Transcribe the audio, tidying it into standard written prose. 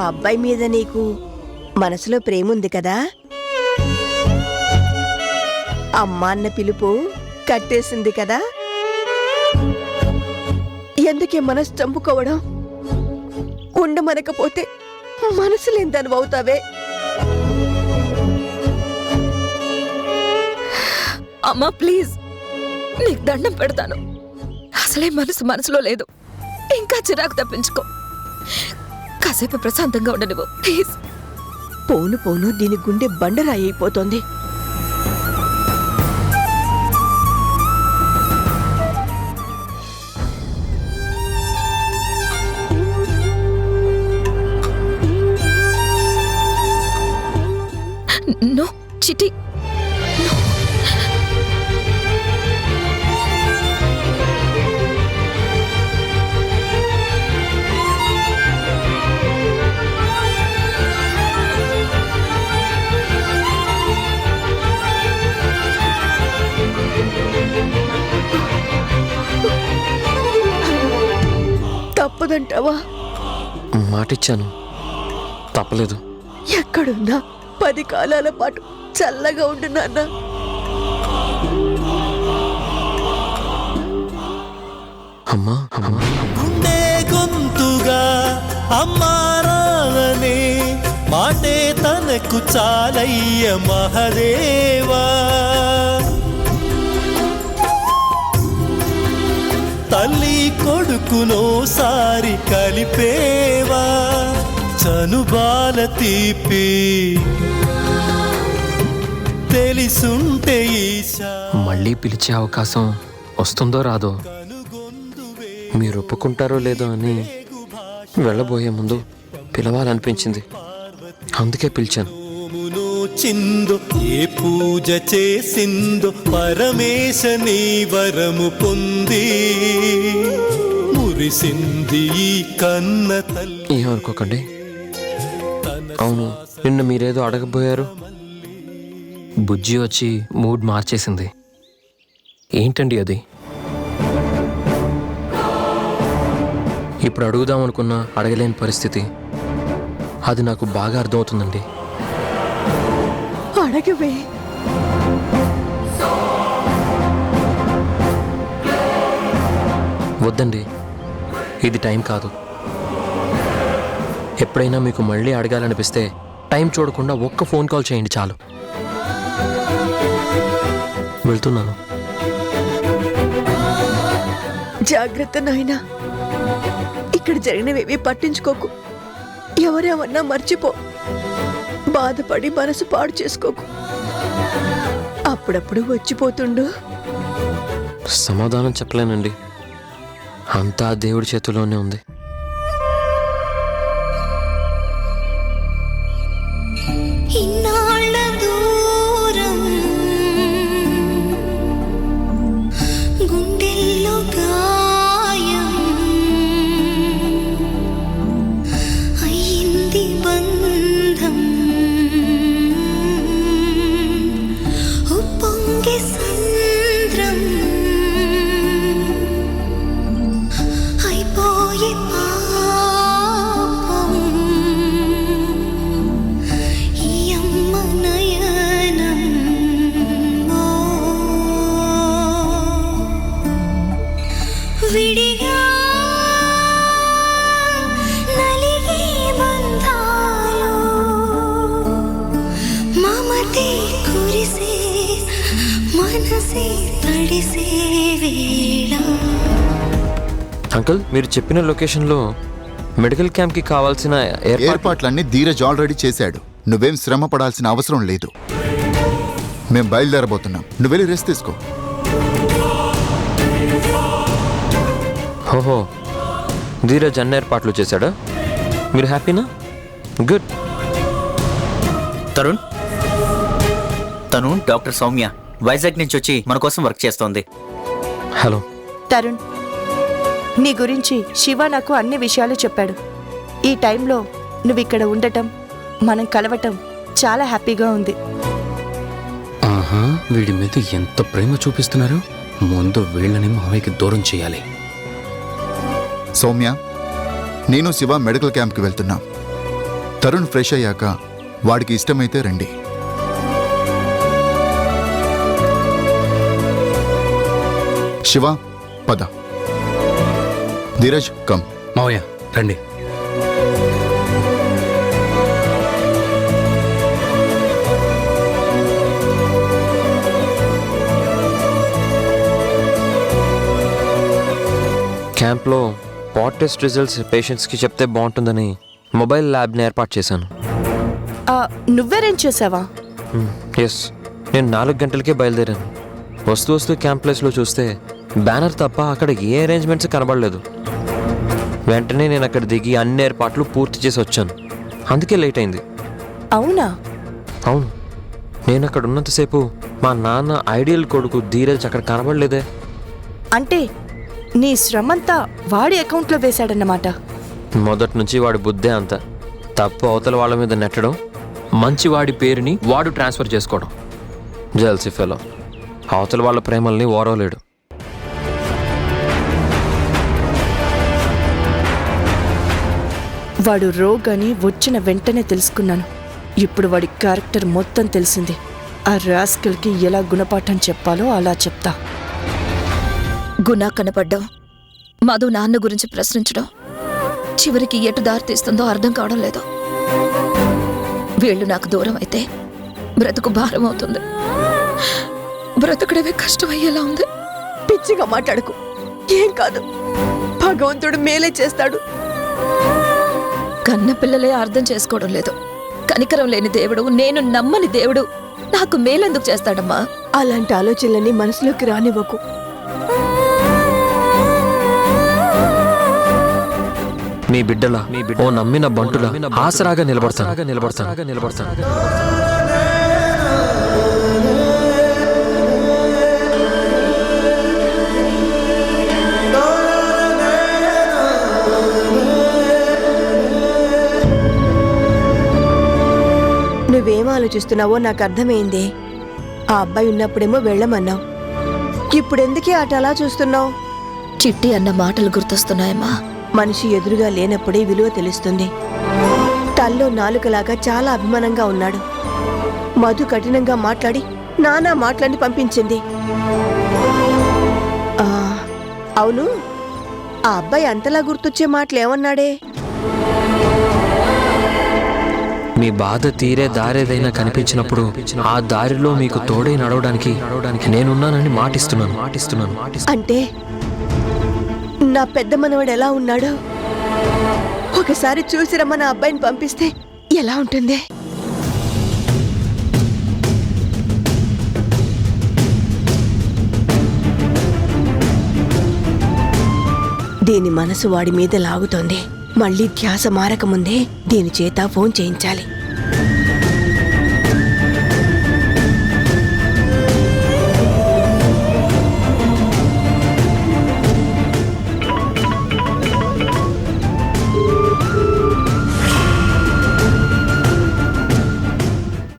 అబ్బాయి మీద నీకు మనసులో ప్రేముంది కదా? అమ్మా అన్న పిలుపు కట్టేసింది కదా? ఎందుకే మనసు చంపుకోవడం? ఉండమనకపోతే మనసులేందను అవుతావే. అమ్మా ప్లీజ్, నీకు దండం పెడతాను. అసలే మనసులో లేదు, ఇంకా చిరాకు తప్పించుకో. కాసేపు ప్రశాంతంగా ఉండనివ్వు ప్లీజ్. పోను పోను దీని గుండె బండరాయి అయిపోతోంది. నో చిట్టి, తప్పదంటావా? మాటిచ్చాను, తప్పలేదు. ఎక్కడున్నా 10 కాలాల పాటు చల్లగా ఉండు నాన్న. అమ్మా అమ్మా గుండె గొంతుగా అమ్మారానే మాటే తనకు చాలయ్య మహదేవా. తల్లి కొడుకునోసారి కలిపేవా చనుబాల తీపి తెలిసుంటే ఈశా. మళ్ళీ పిలిచే అవకాశం వస్తుందో రాదో, మీరు ఒప్పుకుంటారో లేదో అని వెళ్ళబోయే ముందు పిలవాలనిపించింది, అందుకే పిలిచాను. చిందో ఏ పూజ చేసిందో పరమేశ నీ వరము పొంది మురిసింది ఈ కన్న తల్లి. ఏమనుకోకండి. అవును, నిన్న మీరేదో అడగబోయారు. బుజ్జి వచ్చి మూడ్ మార్చేసింది. ఏంటండి అది? ఇప్పుడు అడుగుదాం అనుకున్నా అడగలేని పరిస్థితి. అది నాకు బాగా అర్థమవుతుందండి. అడగవే. వద్దండి, ఇది టైం కాదు. ఎప్పుడైనా మీకు మళ్ళీ అడగాలనిపిస్తే టైం చూడకుండా ఒక్క ఫోన్ కాల్ చేయండి చాలు. వెళ్తున్నాను. జాగ్రత్త నాయనా. ఇక్కడ జరిగినవేవి పట్టించుకోకు. ఎవరేమన్నా మర్చిపో. బాధపడి మనసు పాడు చేసుకోకు. అప్పుడప్పుడు వచ్చిపోతుండు. సమాధానం చెప్పలేనండి, అంతా దేవుడి చేతిలోనే ఉంది. ఇన్నాళ్ళ దూరం గుండెల్లో గాయం అయ్యింది బంధం ఉప్పొంగే సంద్రం అయిపోయే పాపం ఈ అమ్మ నయనం విడిగా నలిగే బంధాలు మమతే కురిసే మనసే తడిసే వేళ. అంకుల్, మీరు చెప్పిన లొకేషన్లో మెడికల్ క్యాంప్కి కావాల్సిన ఏర్పాట్లన్నీ ధీరజ్ ఆల్రెడీ చేశాడు. నువ్వేం శ్రమ పడాల్సిన అవసరం లేదు. మేం బయలుదేరబోతున్నాం. నువ్వు వెళ్ళి రెస్ట్ తీసుకో. ఓహో, ధీరజ్ అన్ని ఏర్పాట్లు చేశాడా? మీరు హ్యాపీనా? గుడ్. తరుణ్, తను డాక్టర్ సౌమ్య వైజాగ్ నుంచి వచ్చి మన కోసం వర్క్ చేస్తోంది. హలో తరుణ్, నీ గురించి శివ నాకు అన్ని విషయాలు చెప్పాడు. ఈ టైంలో నువ్వు ఇక్కడ ఉండటం, మనం కలవటం చాలా హ్యాపీగా ఉంది. ఆహా, వీడి మీద ఎంత ప్రేమ చూపిస్తున్నారు. ముందు వీళ్ళని మావయ్యకి దూరం చేయాలి. సౌమ్య, నేను శివ మెడికల్ క్యాంప్కి వెళ్తున్నాం. తరుణ్ ఫ్రెష్ అయ్యాక వాడికి ఇష్టమైతే రండి. శివ పద. ధీరజ్ కమ్. మావయ్య రండి. క్యాంప్లో పాట్ టెస్ట్ రిజల్ట్స్ పేషెంట్స్కి చెప్తే బాగుంటుందని మొబైల్ ల్యాబ్ని ఏర్పాటు చేశాను. నువ్వేరేం చేసావా? ఎస్, నేను 4 గంటలకే బయలుదేరాను. వస్తూ క్యాంప్ ప్లేస్లో చూస్తే బ్యానర్ తప్ప అక్కడ ఏ అరేంజ్మెంట్స్ కనబడలేదు. వెంటనే నేను అక్కడ దిగి అన్ని ఏర్పాట్లు పూర్తి చేసి వచ్చాను. అందుకే లేట్ అయింది. అవునా? అవును, నేను అక్కడ ఉన్నంతసేపు మా నాన్న ఐడియల్ కొడుకు ధీరజ్ అక్కడ కనబడలేదే. అంటే నీ శ్రమంతా వాడి అకౌంట్లో వేశాడన్నమాట. మొదటి నుంచి వాడి బుద్ధే అంత. తప్పు అవతల వాళ్ళ మీద నెట్టడం, మంచి వాడి పేరుని వాడు ట్రాన్స్ఫర్ చేసుకోవడం. Jealousy fellow. అవతల వాళ్ళ ప్రేమల్ని ఓరవలేడు. వాడు రోగ్ అని వచ్చిన వెంటనే తెలుసుకున్నాను. ఇప్పుడు వాడి క్యారెక్టర్ మొత్తం తెలిసింది. ఆ రాస్కల్కి ఎలా గుణపాఠం చెప్పాలో అలా చెప్తా. గుణ కనపడ్డం, మధు నాన్న గురించి ప్రశ్నించడం, చివరికి ఎటు దారి తీస్తుందో అర్థం కావడం లేదు. వీళ్ళు నాకు దూరం అయితే బ్రతుకు భారం అవుతుంది. బ్రతుకుడమే కష్టమయ్యేలా ఉంది. పిచ్చిగా మాట్లాడకు. ఏం కాదు, భగవంతుడు మేలే చేస్తాడు. కన్న పిల్లలే అర్థం చేసుకోవడం లేదు. కనికరం లేని దేవుడు, నేను నమ్మని దేవుడు నాకు మేలెందుకు చేస్తాడమ్మా? అలాంటి ఆలోచనలన్నీ మనసులోకి రానివ్వకు. మీ బిడ్డలా, ఓ నమ్మిన బంటులా ఆసరాగా నిలబడతాను. నువ్వేం ఆలోచిస్తున్నావో నాకు అర్థమైంది. ఆ అబ్బాయి ఉన్నప్పుడేమో వెళ్ళమన్నావు, ఇప్పుడెందుకే అట అలా చూస్తున్నావు? చిట్టి అన్న మాటలు గుర్తొస్తున్నాయమ్మా. మనిషి ఎదురుగా లేనప్పుడే విలువ తెలుస్తుంది. తల్లో నాలుకలాగా చాలా అభిమానంగా ఉన్నాడు. మధు కఠినంగా మాట్లాడి నానా మాట్లాడి పంపించింది. అవును, ఆ అబ్బాయి అంతలా గుర్తొచ్చే మాటలు ఏమన్నాడే? మీ బాధ తీరే దారేదైనా కనిపించినప్పుడు ఆ దారిలో మీకు తోడై నడవడానికి నేనున్నానని మాటిస్తున్నాను. అంటే నా పెద్ద మనవడు ఎలా ఉన్నాడు? ఒకసారి చూసి రమ్మన్న అబ్బాయిని పంపిస్తే ఎలా ఉంటుంది? దీని మనసు వాడి మీద లాగుతోంది. మళ్ళీ ధ్యాస మారకముందే దీని చేత ఫోన్ చేయించాలి.